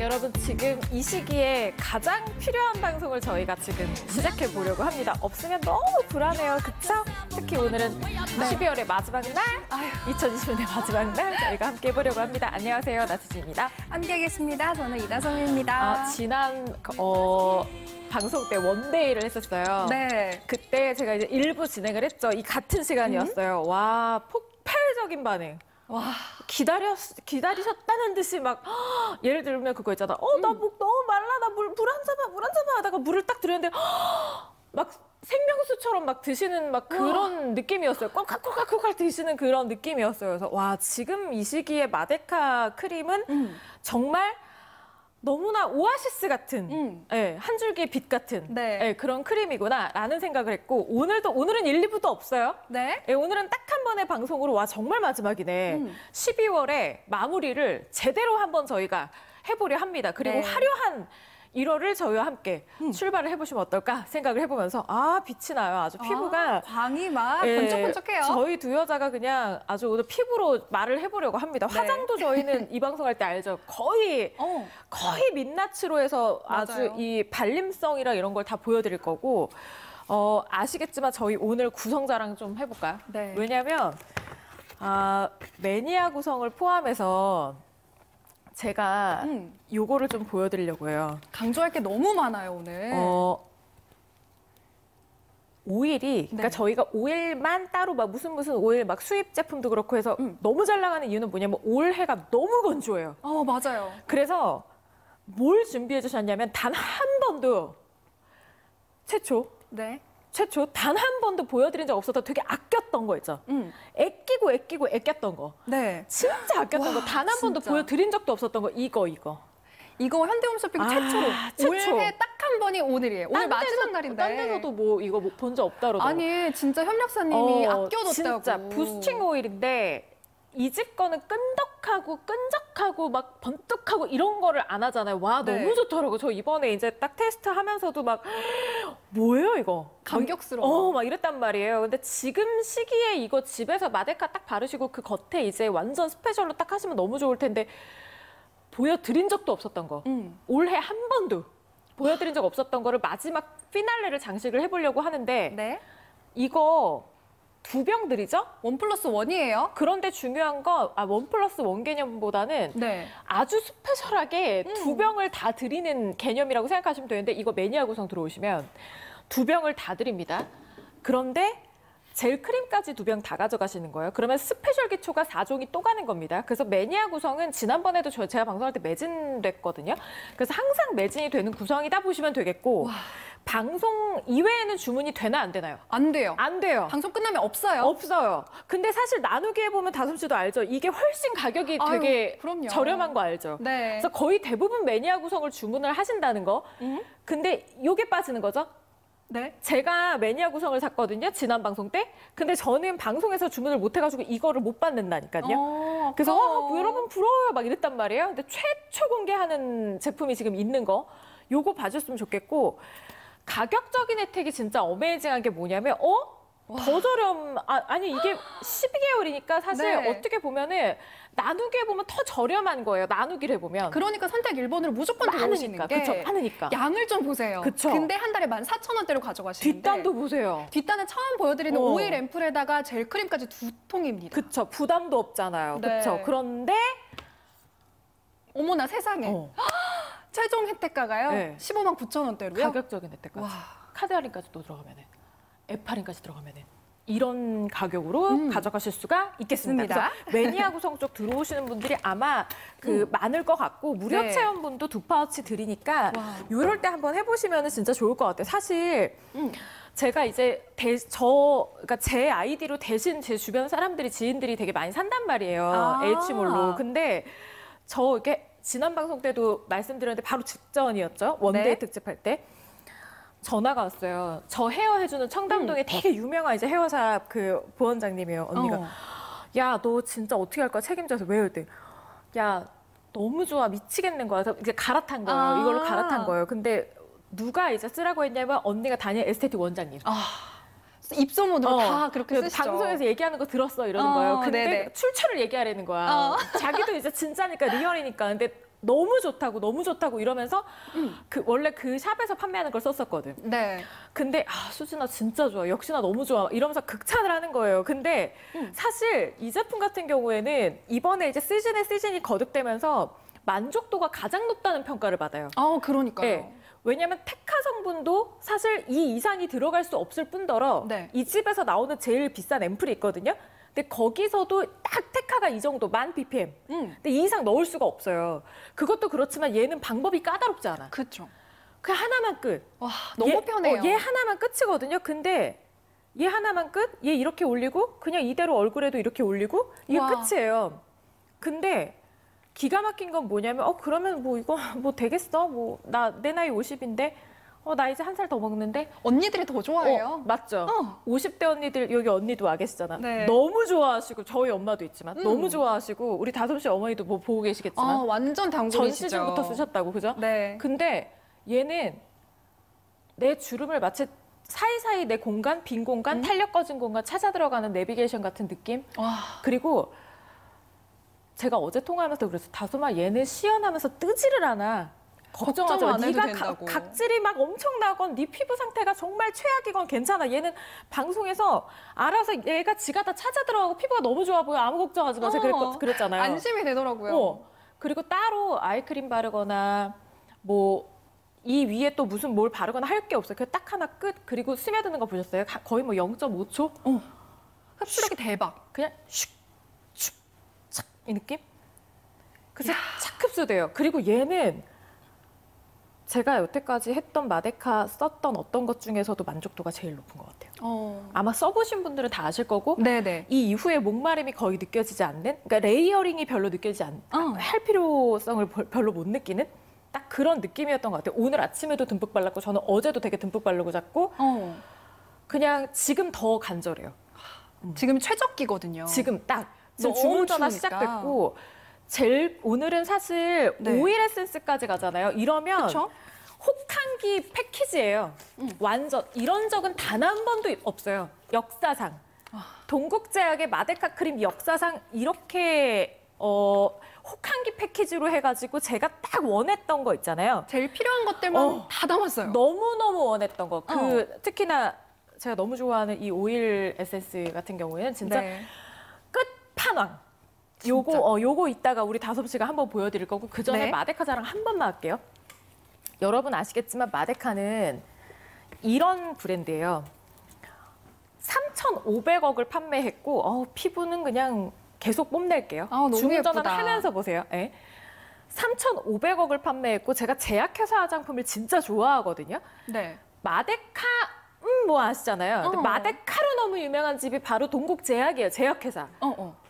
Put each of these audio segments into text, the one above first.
여러분 지금 이 시기에 가장 필요한 방송을 저희가 지금 시작해 보려고 합니다. 없으면 너무 불안해요. 그쵸? 특히 오늘은 12월의 마지막 날, 2020년의 마지막 날 저희가 함께 해보려고 합니다. 안녕하세요. 나트지입니다. 함께하겠습니다. 저는 이다솜입니다. 지난 방송 때 원데이를 했었어요. 네. 그때 제가 이제 일부 진행을 했죠. 이 같은 시간이었어요. 와, 폭발적인 반응. 와, 기다리셨다는 듯이 막 예를 들면 그거 있잖아. 나 목 너무 말라. 나 물 한 잔만 하다가 물을 딱 들였는데 막 생명수처럼 막 드시는 막 그런 느낌이었어요. 꼴깍꼴깍 드시는 그런 느낌이었어요. 그래서 와, 지금 이 시기에 마데카 크림은 정말 너무나 오아시스 같은 한 줄기의 빛 같은 그런 크림이구나라는 생각을 했고 오늘은 1, 2부도 없어요. 네. 오늘은 딱 한 번의 방송으로 와 정말 마지막이네. 12월에 마무리를 제대로 한번 저희가 해보려 합니다. 그리고 화려한 1월을 저희와 함께 출발을 해보시면 어떨까 생각을 해보면서 빛이 나요. 아주 피부가 광이 막 번쩍번쩍해요. 저희 두 여자가 그냥 아주 오늘 피부로 말을 해보려고 합니다. 화장도 저희는 이 방송할 때 알죠. 거의 민낯으로 해서 아주 이 발림성이랑 이런 걸 다 보여드릴 거고 아시겠지만 저희 오늘 구성 자랑 좀 해볼까요? 네. 왜냐하면 매니아 구성을 포함해서 제가 요거를 좀 보여드리려고 해요. 강조할 게 너무 많아요, 오늘. 오일이, 그러니까 저희가 오일만 따로 막 무슨 오일 막 수입 제품도 그렇고 해서 너무 잘 나가는 이유는 뭐냐면 올해가 너무 건조해요. 맞아요. 그래서 뭘 준비해 주셨냐면 단 한 번도 최초 단 한 번도 보여드린 적 없어서 되게 아꼈던 거 있죠. 애끼고 애꼈던 거. 네. 진짜 아꼈던 거. 단 한 번도 보여드린 적도 없었던 거. 이거. 이거 현대홈쇼핑 최초로. 올해 딱 한 번이 오늘이에요. 오늘 마지막 날인데. 딴 데서도 뭐 이거 본 적 없다 그러더라고요. 아니, 진짜 협력사님이 아껴뒀다고. 진짜 부스팅 오일인데 이 집 거는 끈적하고 막 번뜩하고 이런 거를 안 하잖아요. 와, 너무 좋더라고요. 저 이번에 이제 딱 테스트 하면서도 막 뭐예요 이거? 감격스러워. 막 이랬단 말이에요. 근데 지금 시기에 이거 집에서 마데카 딱 바르시고 그 겉에 이제 완전 스페셜로 딱 하시면 너무 좋을 텐데 보여드린 적도 없었던 거. 올해 한 번도 보여드린 적 없었던 거를 마지막 피날레를 장식을 해보려고 하는데 이거 2병 드리죠? 1+1이에요. 그런데 중요한 건 1+1 개념보다는 아주 스페셜하게 2병을 다 드리는 개념이라고 생각하시면 되는데 이거 매니아 구성 들어오시면 2병을 다 드립니다. 그런데 젤 크림까지 2병 다 가져가시는 거예요. 그러면 스페셜 기초가 4종이 또 가는 겁니다. 그래서 매니아 구성은 지난번에도 제가 방송할 때 매진됐거든요. 그래서 항상 매진이 되는 구성이다 보시면 되겠고 방송 이외에는 주문이 되나 안 되나요? 안 돼요. 안 돼요. 방송 끝나면 없어요. 없어요. 근데 사실 나누기 해보면 다솜 씨도 알죠? 이게 훨씬 가격이 되게 저렴한 거 알죠? 네. 그래서 거의 대부분 매니아 구성을 주문을 하신다는 거. 근데 요게 빠지는 거죠? 네. 제가 매니아 구성을 샀거든요. 지난 방송 때. 근데 저는 방송에서 주문을 못 해가지고 이거를 못 받는다니까요. 그래서 여러분 부러워요 막 이랬단 말이에요. 근데 최초 공개하는 제품이 지금 있는 거. 요거 봐줬으면 좋겠고 가격적인 혜택이 진짜 어메이징한 게 뭐냐면 더 저렴 아니 이게 12개월이니까 사실 어떻게 보면은 나누기 해보면 더 저렴한 거예요. 나누기를 해보면. 그러니까 선택 1번으로 무조건 들어오시는 게 그쵸, 많으니까. 양을 좀 보세요. 그쵸. 근데 한 달에 14,000원대로 가져가시는데 뒷단도 보세요. 뒷단은 처음 보여드리는 오일 앰플에다가 젤 크림까지 2통입니다. 그쵸. 부담도 없잖아요. 그쵸. 그런데 어머나 세상에. 최종 혜택가가요. 159,000원대로요. 가격적인 혜택까지. 카드 할인까지 또 들어가면은. 앱 할인까지 들어가면은. 이런 가격으로 가져가실 수가 있겠습니다. 그래서 매니아 구성 쪽 들어오시는 분들이 아마 많을 것 같고 무료 체험분도 2파우치 드리니까 이럴 때 한번 해보시면 진짜 좋을 것 같아요. 사실 제가 이제 그러니까 제 아이디로 대신 제 주변 사람들이 지인들이 되게 많이 산단 말이에요. H몰로. 근데 이게 지난 방송 때도 말씀드렸는데 바로 직전이었죠. 원데이 특집할 때. 전화가 왔어요. 저 헤어 해주는 청담동에 되게 유명한 이제 헤어샵 그 부원장님이에요. 언니가 야, 너 진짜 어떻게 할 거야? 책임져서 왜요? 이때 야, 너무 좋아. 미치겠는 거야. 그래서 이제 갈아탄 거예요. 이걸로 갈아탄 거예요. 근데 누가 이제 쓰라고 했냐면 언니가 다니는 에스테틱 원장님. 입소문으로 다 그렇게 쓰시죠. 방송에서 얘기하는 거 들었어 이러는 거예요. 근데 출처를 얘기하라는 거야. 자기도 이제 진짜니까 리얼이니까. 근데 너무 좋다고 이러면서 원래 그 샵에서 판매하는 걸 썼었거든. 네. 근데 수진아 진짜 좋아. 역시나 너무 좋아. 이러면서 극찬을 하는 거예요. 근데 사실 이 제품 같은 경우에는 이번에 이제 시즌이 거듭되면서 만족도가 가장 높다는 평가를 받아요. 그러니까요. 네. 왜냐하면 테카 성분도 사실 이 이상이 들어갈 수 없을 뿐더러 네. 이 집에서 나오는 제일 비싼 앰플이 있거든요. 근데 거기서도 딱 테카가 이 정도 1000ppm. 근데 이 이상 넣을 수가 없어요. 그것도 그렇지만 얘는 방법이 까다롭지 않아. 그렇죠. 그 하나만 끝. 와, 너무 편해요. 얘 하나만 끝이거든요. 근데 얘 하나만 끝, 얘 이렇게 올리고 그냥 이대로 얼굴에도 이렇게 올리고 이게 와. 끝이에요. 근데 기가 막힌 건 뭐냐면 그러면 뭐 이거 뭐 되겠어? 뭐 내 나이 50인데 나 이제 한 살 더 먹는데 언니들이 더 좋아해요. 맞죠? 50대 언니들 여기 언니도 와 계시잖아. 네. 너무 좋아하시고 저희 엄마도 있지만 너무 좋아하시고 우리 다솜씨 어머니도 뭐 보고 계시겠지만 완전 단골이시죠. 전 시즌부터 쓰셨다고 그죠? 네. 근데 얘는 내 주름을 마치 사이사이 내 공간, 빈 공간, 탄력 꺼진 공간 찾아 들어가는 내비게이션 같은 느낌. 와. 그리고 제가 어제 통화하면서 그랬어. 다솜아 얘는 시연하면서 뜨지를 않아. 걱정하지 걱정 마. 안 해도 네가 된다고. 각질이 막 엄청나건 네 피부 상태가 정말 최악이건 괜찮아. 얘는 방송에서 알아서 얘가 지가 다 찾아 들어가고 피부가 너무 좋아 보여. 아무 걱정하지 마. 제가 그랬잖아요. 안심이 되더라고요. 그리고 따로 아이크림 바르거나 뭐 이 위에 또 무슨 뭘 바르거나 할 게 없어요. 그냥 딱 하나 끝. 그리고 스며드는 거 보셨어요? 거의 뭐 0.5초? 흡수력이 대박. 그냥 슉, 슉, 착 이 느낌? 그래서 착 흡수돼요. 그리고 얘는 제가 여태까지 했던 마데카 썼던 어떤 것 중에서도 만족도가 제일 높은 것 같아요. 아마 써보신 분들은 다 아실 거고 네네. 이 이후에 목마름이 거의 느껴지지 않는 그러니까 레이어링이 별로 느껴지지 할 필요성을 별로 못 느끼는 딱 그런 느낌이었던 것 같아요. 오늘 아침에도 듬뿍 발랐고 저는 어제도 되게 듬뿍 바르고 잤고 그냥 지금 더 간절해요. 지금 최적기거든요. 지금 딱 지금 너무 주문 전화 추우니까. 시작됐고 오늘은 사실 네. 오일 에센스까지 가잖아요. 이러면 그쵸? 혹한기 패키지예요. 완전 이런 적은 단 한 번도 없어요. 역사상. 동국제약의 마데카 크림 역사상 이렇게 혹한기 패키지로 해가지고 제가 딱 원했던 거 있잖아요. 제일 필요한 것들만 다 담았어요. 너무너무 원했던 거. 특히나 제가 너무 좋아하는 이 오일 에센스 같은 경우에는 진짜 네. 끝판왕. 요거 이따가 우리 다솜씨가 한번 보여드릴 거고 그 전에 네. 마데카 자랑 한 번만 할게요. 여러분 아시겠지만 마데카는 이런 브랜드예요. 3,500억을 판매했고 피부는 그냥 계속 뽐낼게요. 너무 주문 전화 예쁘다. 하면서 보세요. 네. 3,500억을 판매했고 제가 제약회사 화장품을 진짜 좋아하거든요. 네. 마데카 뭐 아시잖아요. 근데 마데카로 너무 유명한 집이 바로 동국제약이에요. 제약회사.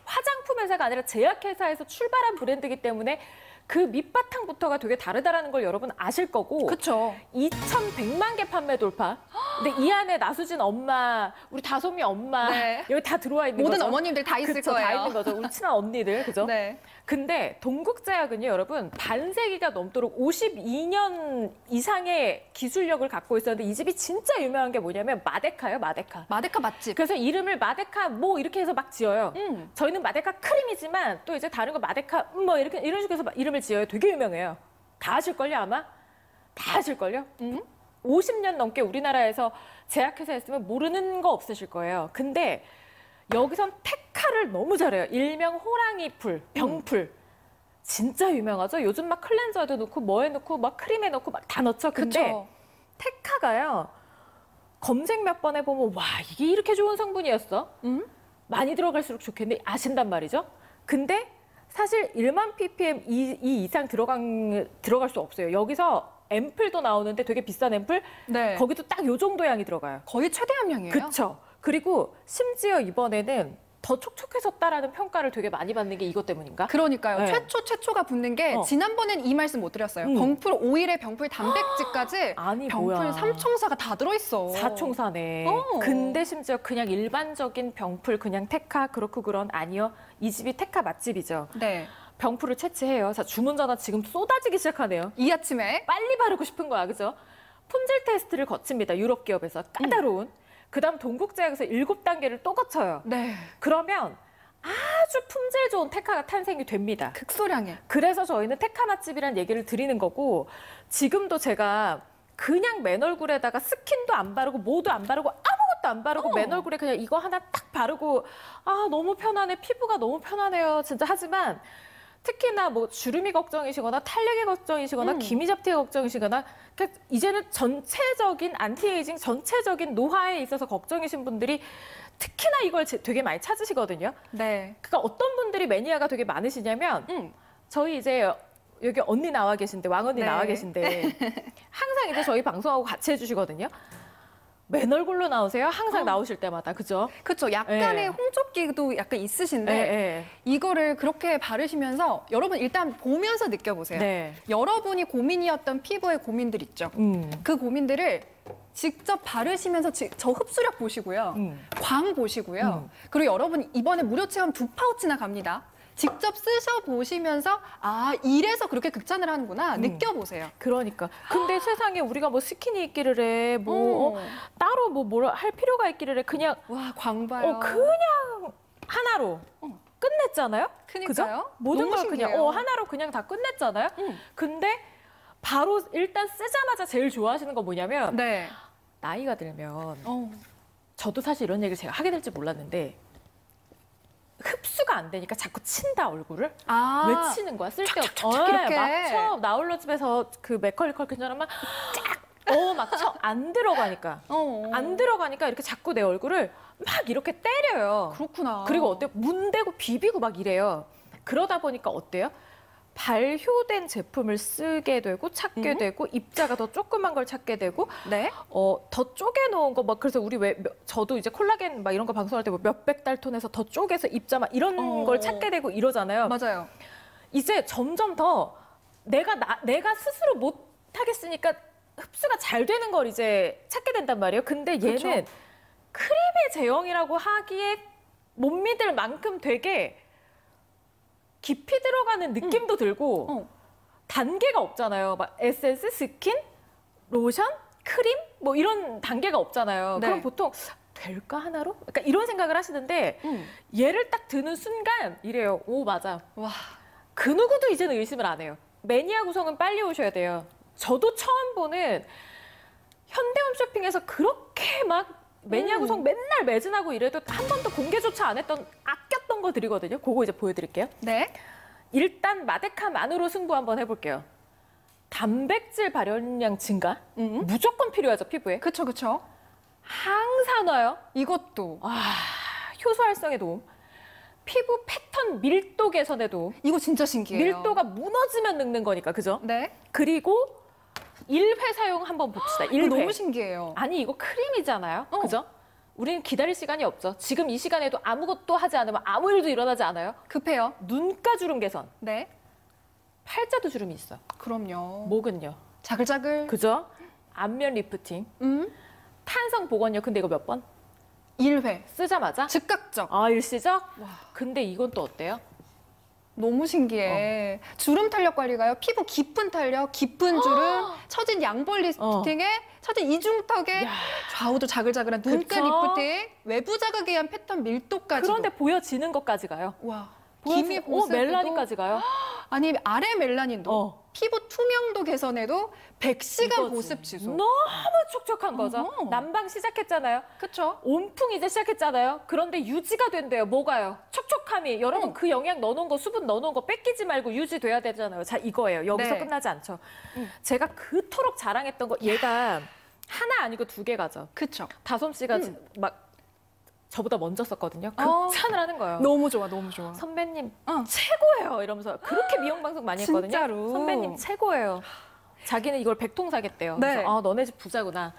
화장품 회사가 아니라 제약회사에서 출발한 브랜드이기 때문에 그 밑바탕부터가 되게 다르다라는 걸 여러분 아실 거고. 그렇죠. 2,100만 개 판매 돌파. 근데 이 안에 나수진 엄마, 우리 다솜이 엄마 네. 여기 다 들어와 있는 모든 거죠. 어머님들 다 있을 그쵸, 거예요. 다 있는 거죠. 우리 친한 언니들, 그죠? 네. 근데 동국제약은요, 여러분 반세기가 넘도록 52년 이상의 기술력을 갖고 있었는데 이 집이 진짜 유명한 게 뭐냐면 마데카예요, 마데카. 마데카 맛집. 그래서 이름을 마데카 뭐 이렇게 해서 막 지어요. 저희는 마데카 크림이지만 또 이제 다른 거 마데카 뭐 이렇게 이런 식으로 해서 이름을 지어요. 되게 유명해요. 다 아실걸요 아마? 다 아실걸요? 50년 넘게 우리나라에서 제약회사 했으면 모르는 거 없으실 거예요. 근데 여기선 테카를 너무 잘해요. 일명 호랑이풀, 병풀. 진짜 유명하죠? 요즘 막 클렌저에도 넣고 뭐에 넣고 막 크림에 넣고 막 다 넣죠. 근데 그쵸. 테카가요. 검색 몇 번 해보면 와 이게 이렇게 좋은 성분이었어? 많이 들어갈수록 좋겠는데 아신단 말이죠. 근데 사실 1만 ppm 이상 들어갈 수 없어요. 여기서 앰플도 나오는데 되게 비싼 앰플 네. 거기도 딱 요 정도 양이 들어가요. 거의 최대 함량이에요. 그렇죠. 그리고 심지어 이번에는 더 촉촉해졌다라는 평가를 되게 많이 받는 게 이것 때문인가? 그러니까요. 네. 최초가 붙는 게 지난번엔 이 말씀 못 드렸어요. 병풀 오일에 병풀 단백질까지 아니, 병풀 뭐야. 삼총사가 다 들어있어. 사총사네. 어. 근데 심지어 그냥 일반적인 병풀 그냥 테카 그렇고 그런 아니요. 이 집이 테카 맛집이죠. 네. 병풀을 채취해요. 자, 주문 전화 지금 쏟아지기 시작하네요. 이 아침에 빨리 바르고 싶은 거야, 그죠? 품질 테스트를 거칩니다. 유럽 기업에서 까다로운. 그다음 동국제약에서 7단계를 또 거쳐요. 네. 그러면 아주 품질 좋은 테카가 탄생이 됩니다. 극소량의. 그래서 저희는 테카 맛집이라는 얘기를 드리는 거고 지금도 제가 그냥 맨 얼굴에다가 스킨도 안 바르고 뭐도 안 바르고 아무것도 안 바르고 맨 얼굴에 그냥 이거 하나 딱 바르고 아 너무 편하네 피부가 너무 편하네요 진짜 하지만 특히나 뭐 주름이 걱정이시거나 탄력이 걱정이시거나 기미 잡티가 걱정이시거나 그러니까 이제는 전체적인 안티에이징 전체적인 노화에 있어서 걱정이신 분들이 특히나 이걸 되게 많이 찾으시거든요. 네. 그러니까 어떤 분들이 매니아가 되게 많으시냐면 저희 이제 여기 언니 나와 계신데 왕언니 네. 나와 계신데 항상 이제 저희 방송하고 같이 해주시거든요. 맨 얼굴로 나오세요. 항상 나오실 때마다 그죠? 그렇죠. 약간의 네. 홍조기도 약간 있으신데 네. 이거를 그렇게 바르시면서 여러분 일단 보면서 느껴보세요. 네. 여러분이 고민이었던 피부의 고민들 있죠. 그 고민들을 직접 바르시면서 저 흡수력 보시고요. 광 보시고요. 그리고 여러분 이번에 무료 체험 2파우치나 갑니다. 직접 쓰셔보시면서 아 이래서 그렇게 극찬을 하는구나 느껴보세요. 그러니까. 근데 세상에 우리가 뭐 스킨이 있기를 해, 뭐 따로 뭐 뭘 할 필요가 있기를 해. 그냥 와 광봐요. 그냥 하나로 끝냈잖아요. 그니까요. 그죠? 모든 너무 걸 그냥 신기해요. 하나로 그냥 다 끝냈잖아요. 근데 바로 일단 쓰자마자 제일 좋아하시는 거 뭐냐면 네. 나이가 들면 저도 사실 이런 얘기를 제가 하게 될지 몰랐는데 흡수가 안 되니까 자꾸 친다 얼굴을 아. 왜 치는 거야 쓸데없이 이렇게. 막 쳐 나홀로 집에서 그 맥컬리 컬킨처럼 막쫙막 안 들어가니까 안 들어가니까 이렇게 자꾸 내 얼굴을 막 이렇게 때려요. 그렇구나. 그리고 어때요? 문대고 비비고 막 이래요. 그러다 보니까 어때요? 발효된 제품을 쓰게 되고 찾게 되고 입자가 더 조그만 걸 찾게 되고 네. 더 쪼개놓은 거 막 그래서 우리 왜 저도 이제 콜라겐 막 이런 거 방송할 때 뭐 몇백 달톤에서 더 쪼개서 입자 막 이런 걸 찾게 되고 이러잖아요. 맞아요. 이제 점점 더 내가 스스로 못 하겠으니까 흡수가 잘 되는 걸 이제 찾게 된단 말이에요. 근데 얘는 그쵸. 크림의 제형이라고 하기에 못 믿을 만큼 되게 깊이 들어가는 느낌도 들고 단계가 없잖아요. 막 에센스, 스킨, 로션, 크림 뭐 이런 단계가 없잖아요. 네. 그럼 보통 될까 하나로? 그러니까 이런 생각을 하시는데 얘를 딱 드는 순간 이래요. 오 맞아. 와. 그 누구도 이제는 의심을 안 해요. 매니아 구성은 빨리 오셔야 돼요. 저도 처음 보는 현대홈 쇼핑에서 그렇게 막 매니아 구성 맨날 매진하고 이래도 한 번도 공개조차 안 했던 아꼈던 거 드리거든요. 그거 이제 보여드릴게요. 네. 일단 마데카만으로 승부 한번 해볼게요. 단백질 발현량 증가 무조건 필요하죠 피부에. 그쵸 그쵸. 항산화요. 이것도. 효소 활성에 도움. 피부 패턴 밀도 개선에 도움. 이거 진짜 신기해요. 밀도가 무너지면 늙는 거니까 그죠? 네. 그리고 1회 사용 한번 봅시다. 이거 1회. 너무 신기해요. 아니 이거 크림이잖아요. 그죠? 우리는 기다릴 시간이 없죠. 지금 이 시간에도 아무것도 하지 않으면 아무 일도 일어나지 않아요. 급해요. 눈가 주름 개선. 네. 팔자도 주름이 있어. 그럼요. 목은요. 자글자글. 그죠? 안면 리프팅. 탄성 복원력. 근데 이거 몇 번? 1회. 쓰자마자? 즉각적. 일시적? 근데 이건 또 어때요? 너무 신기해. 주름 탄력 관리가요. 피부 깊은 탄력, 깊은 주름, 처진 양볼 리프팅에 처진 이중턱에 좌우도 자글자글한 눈가 그쵸? 리프팅, 외부 자극에 의한 패턴 밀도까지. 그런데 보여지는 것까지 가요. 와. 기미 보습에도 멜라닌까지 가요. 아니 아래 멜라닌도 피부 투명도 개선에도 100시간 이거지. 보습 지수. 너무 촉촉한 거죠. 어허. 난방 시작했잖아요. 그쵸? 온풍 이제 시작했잖아요. 그런데 유지가 된대요. 뭐가요? 촉촉함이. 여러분 그 영양 넣어놓은 거, 수분 넣어놓은 거 뺏기지 말고 유지돼야 되잖아요. 자, 이거예요. 여기서 네. 끝나지 않죠. 제가 그토록 자랑했던 거 얘가 하나 아니고 2개 가죠. 그쵸. 다솜 씨가 막 저보다 먼저 썼거든요. 극찬을 하는 거예요. 너무 좋아, 너무 좋아. 선배님 최고예요. 이러면서 그렇게 미용 방송 많이 했거든요. 진짜로. 선배님 최고예요. 자기는 이걸 100통 사겠대요. 네. 그래서 너네 집 부자구나.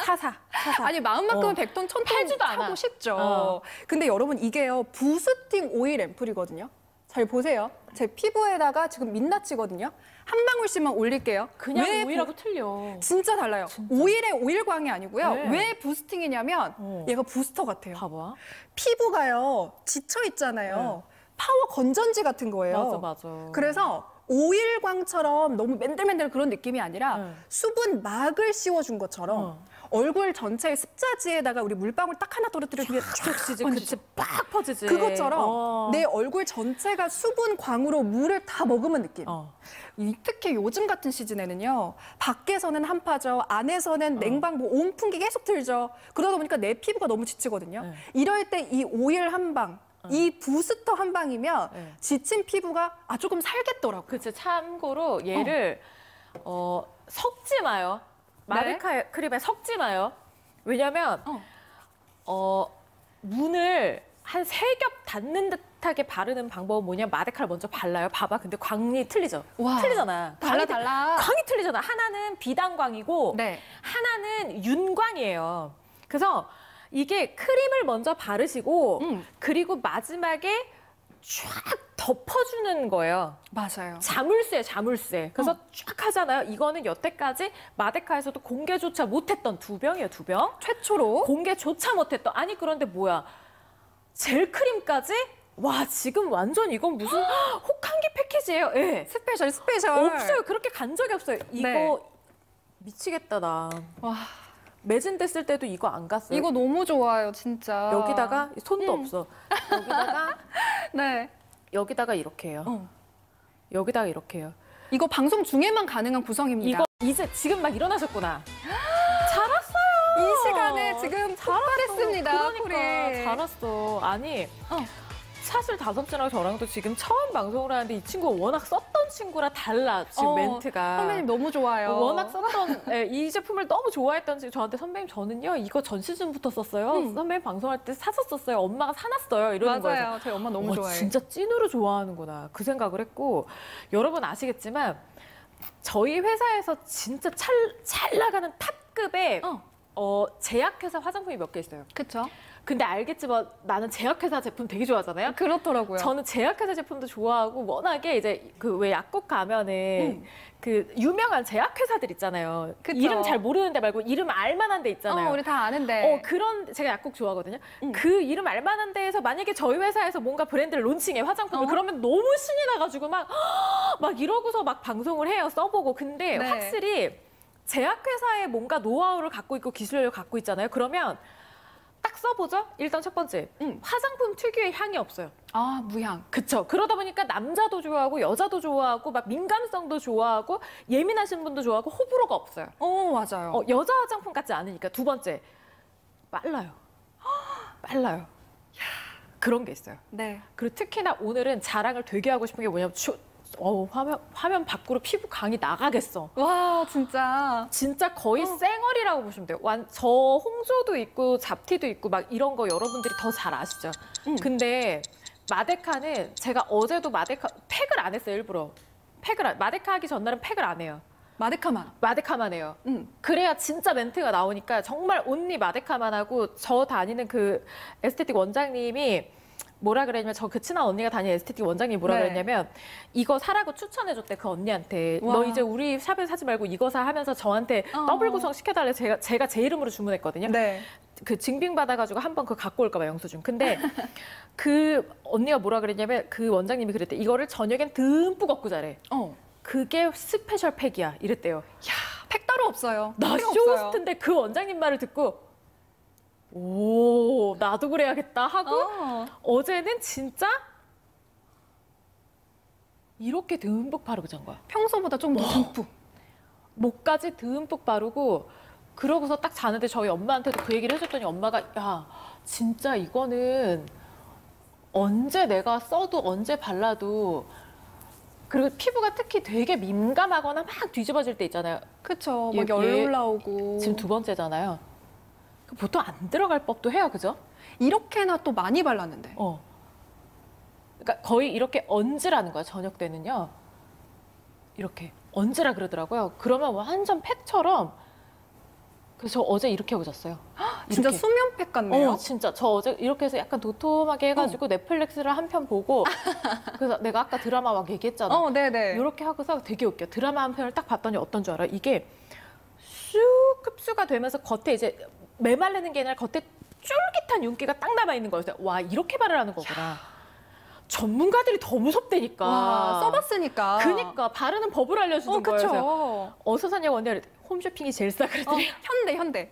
사사. 아니 마음만큼은 100톤, 1000톤 팔지도 않아. 하고 싶죠. 근데 여러분 이게요 부스팅 오일 앰플이거든요. 잘 보세요. 제 피부에다가 지금 민낯이거든요. 한 방울씩만 올릴게요. 그냥 왜 오일하고 틀려. 진짜 달라요. 오일의 오일광이 아니고요. 네. 왜 부스팅이냐면 얘가 부스터 같아요. 봐봐. 피부가요 지쳐 있잖아요. 파워 건전지 같은 거예요. 맞아. 그래서 오일광처럼 너무 맨들맨들 그런 느낌이 아니라 수분 막을 씌워준 것처럼 얼굴 전체의 습자지에다가 우리 물방울 딱 하나 떨어뜨리면 쫙 그치 빡 퍼지지. 그것처럼 내 얼굴 전체가 수분 광으로 물을 다 머금은 느낌. 특히 요즘 같은 시즌에는요. 밖에서는 한파죠. 안에서는 냉방부 온풍기 계속 틀죠. 그러다 보니까 내 피부가 너무 지치거든요. 이럴 때 이 오일 한 방, 이 부스터 한 방이면 지친 피부가 조금 살겠더라고요. 그치. 참고로 얘를 섞지 마요. 마데카 크림에 섞지 마요. 왜냐면 문을 한 3겹 닿는 듯하게 바르는 방법은 뭐냐? 마데카를 먼저 발라요. 봐봐. 근데 광이 틀리죠? 와, 틀리잖아. 달라. 광이 틀리잖아. 하나는 비단광이고 네. 하나는 윤광이에요. 그래서 이게 크림을 먼저 바르시고 그리고 마지막에 쫙 덮어주는 거예요. 맞아요. 자물쇠, 자물쇠. 그래서 쫙 하잖아요. 이거는 여태까지 마데카에서도 공개조차 못했던 2병이에요, 2병. 최초로. 공개조차 못했던. 아니, 그런데 뭐야. 젤 크림까지? 와, 지금 완전 이건 무슨 혹한기 패키지예요. 예. 스페셜. 없어요. 그렇게 간 적이 없어요. 이거 네. 미치겠다, 나. 와, 매진됐을 때도 이거 안 갔어요. 이거 너무 좋아요, 진짜. 여기다가 손도 없어. 여기다가 네. 여기다가 이렇게 해요. 여기다가 이렇게 해요. 이거 방송 중에만 가능한 구성입니다. 이거 이제 지금 막 일어나셨구나. 잘 왔어요. 이 시간에 지금 폭발했습니다. 그러니까 콜이. 잘 왔어. 아니 사실 다솜씨랑 저랑도 지금 처음 방송을 하는데 이 친구가 워낙 썼던 친구라 달라. 지금 멘트가. 선배님 너무 좋아요. 워낙 썼던 이 제품을 너무 좋아했던 친구 저한테 선배님 저는요 이거 전 시즌부터 썼어요. 선배님 방송할 때 샀었어요. 엄마가 사놨어요. 이러는 거예요. 맞아요. 저희 엄마 너무 좋아해요. 진짜 찐으로 좋아하는구나. 그 생각을 했고 여러분 아시겠지만 저희 회사에서 진짜 잘 나가는 탑급의 제약회사 화장품이 몇 개 있어요. 그렇죠. 근데 알겠지만 나는 제약회사 제품 되게 좋아하잖아요. 그렇더라고요. 저는 제약회사 제품도 좋아하고 워낙에 이제 그 왜 약국 가면은 그 유명한 제약회사들 있잖아요. 그쵸. 이름 잘 모르는데 말고 이름 알만한 데 있잖아요. 우리 다 아는데. 그런 제가 약국 좋아하거든요. 그 이름 알만한 데에서 만약에 저희 회사에서 뭔가 브랜드를 론칭해 화장품을 그러면 너무 신이 나가지고 막 이러고서 막 방송을 해요. 써보고. 근데 네. 확실히 제약회사에 뭔가 노하우를 갖고 있고 기술력을 갖고 있잖아요. 그러면 딱 써보죠. 일단 첫 번째, 화장품 특유의 향이 없어요. 무향. 그쵸. 그러다 보니까 남자도 좋아하고 여자도 좋아하고 막 민감성도 좋아하고 예민하신 분도 좋아하고 호불호가 없어요. 맞아요. 여자 화장품 같지 않으니까. 두 번째, 빨라요. 빨라요. 그런 게 있어요. 네. 그리고 특히나 오늘은 자랑을 되게 하고 싶은 게 뭐냐면 화면 밖으로 피부 강이 나가겠어. 와, 진짜 거의 생얼이라고 보시면 돼요. 저 홍조도 있고 잡티도 있고 막 이런 거 여러분들이 더 잘 아시죠? 근데 마데카는 제가 어제도 마데카 팩을 안 했어요, 일부러. 마데카 하기 전날은 팩을 안 해요. 마데카만 해요. 그래야 진짜 멘트가 나오니까 정말 온리 마데카만 하고 저 다니는 그 에스테틱 원장님이 뭐라 그랬냐면 저 그 친한 언니가 다니는 에스테틱 원장님이 뭐라 그랬냐면 이거 사라고 추천해줬대 그 언니한테. 와. 너 이제 우리 샵에 사지 말고 이거 사 하면서 저한테 더블 구성 시켜달래. 제가 제 이름으로 주문했거든요. 네. 그 증빙 받아가지고 한번 그 갖고 올까 봐 영수증. 근데 그 언니가 뭐라 그랬냐면 그 원장님이 그랬대. 이거를 저녁엔 듬뿍 얹고 자래. 그게 스페셜 팩이야. 이랬대요. 팩 따로 없어요. 나 필요 쇼호스트인데 그 원장님 말을 듣고 오, 나도 그래야겠다 하고 어제는 진짜 이렇게 듬뿍 바르고 잔 거야. 평소보다 좀 더 듬뿍. 목까지 듬뿍 바르고 그러고서 딱 자는데 저희 엄마한테도 그 얘기를 해줬더니 엄마가 야, 진짜 이거는 언제 내가 써도 언제 발라도 그리고 피부가 특히 되게 민감하거나 막 뒤집어질 때 있잖아요. 그쵸. 막 열 올라오고. 지금 2번째잖아요. 보통 안 들어갈 법도 해요, 그죠? 이렇게나 또 많이 발랐는데. 그러니까 거의 이렇게 얹으라는 거야, 저녁 때는요. 이렇게 얹으라 그러더라고요. 그러면 완전 팩처럼. 그래서 저 어제 이렇게 하고 잤어요. 진짜 수면팩 같네요. 진짜. 저 어제 이렇게 해서 약간 도톰하게 해가지고 넷플릭스를 한 편 보고 그래서 내가 아까 드라마 막 얘기했잖아. 네네. 이렇게 하고서 되게 웃겨. 드라마 한 편을 딱 봤더니 어떤 줄 알아? 이게 쑥 흡수가 되면서 겉에 이제 메말르는 게 아니라 겉에 쫄깃한 윤기가 딱 남아있는 거였어요. 와, 이렇게 바르라는 거구나. 전문가들이 더 무섭다니까. 와, 써봤으니까. 그니까 바르는 법을 알려주는 거예요. 그쵸. 어디서 샀냐고 언니가 홈쇼핑이 제일 싸 그랬더니 현대.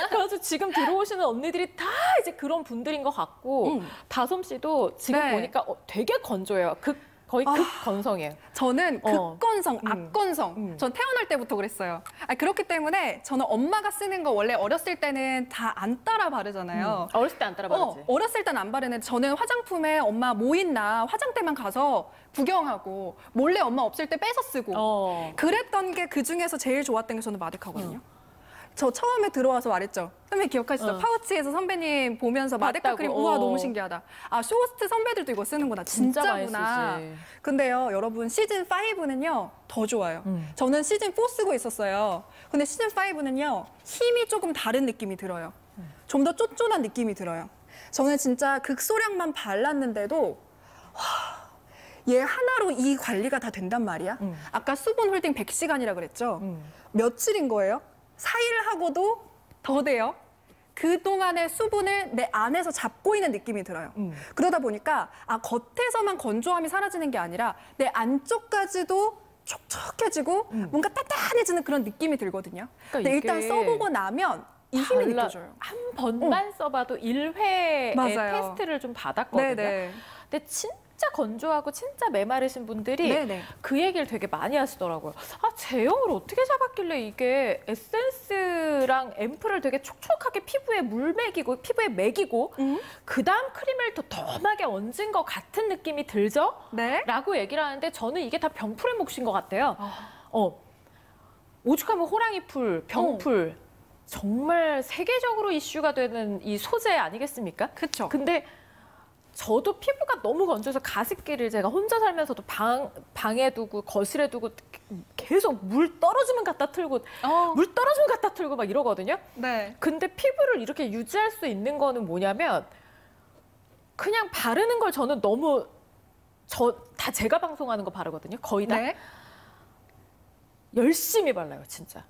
그래서 지금 들어오시는 언니들이 다 이제 그런 분들인 것 같고 다솜 씨도 지금 네. 보니까 되게 건조해요. 거의 극건성이에요. 저는 극건성, 악건성. 전 태어날 때부터 그랬어요. 그렇기 때문에 저는 엄마가 쓰는 거 원래 어렸을 때는 다 안 따라 바르잖아요. 어렸을 때 안 따라 바르지. 어렸을 땐 안 바르는데 저는 화장품에 엄마 뭐 있나 화장대만 가서 구경하고 몰래 엄마 없을 때 뺏어 쓰고 그랬던 게 그중에서 제일 좋았던 게 저는 마데카거든요. 저 처음에 들어와서 말했죠. 선배님 기억하시죠? 파우치에서 선배님 보면서 마데카 맞다고. 크림 우와 너무 신기하다. 아 쇼호스트 선배들도 이거 쓰는구나. 진짜 많이 진짜구나. 쓰지. 근데요 여러분 시즌 5는요 더 좋아요. 저는 시즌 4 쓰고 있었어요. 근데 시즌 5는요 힘이 조금 다른 느낌이 들어요. 좀 더 쫀쫀한 느낌이 들어요. 저는 진짜 극소량만 발랐는데도 얘 하나로 이 관리가 다 된단 말이야. 아까 수분 홀딩 100시간이라 그랬죠? 며칠인 거예요? 4일 하고도 더 돼요. 그동안의 수분을 내 안에서 잡고 있는 느낌이 들어요. 그러다 보니까 겉에서만 건조함이 사라지는 게 아니라 내 안쪽까지도 촉촉해지고 뭔가 따뜻해지는 그런 느낌이 들거든요. 그러니까 근데 일단 써보고 나면 이 힘이 느껴져요. 한 번만 써봐도 1회의 맞아요. 테스트를 좀 받았거든요. 네네. 근데 진짜 건조하고 진짜 메마르신 분들이 네네. 그 얘기를 되게 많이 하시더라고요. 제형을 어떻게 잡았길래 이게 에센스랑 앰플을 되게 촉촉하게 피부에 물먹이고 피부에 먹이고 그다음 크림을 더 덤하게 얹은 것 같은 느낌이 들죠? 네. 라고 얘기를 하는데 저는 이게 다 병풀의 몫인 것 같아요. 오죽하면 호랑이풀, 병풀 정말 세계적으로 이슈가 되는 이 소재 아니겠습니까? 그쵸. 근데 저도 피부가 너무 건조해서 가습기를 제가 혼자 살면서도 방에 두고 거실에 두고 계속 물 떨어지면 갖다 틀고 물 떨어지면 갖다 틀고 막 이러거든요. 네. 근데 피부를 이렇게 유지할 수 있는 거는 뭐냐면 그냥 바르는 걸 저는 너무 다 제가 방송하는 거 바르거든요. 거의 다. 네. 열심히 발라요, 진짜.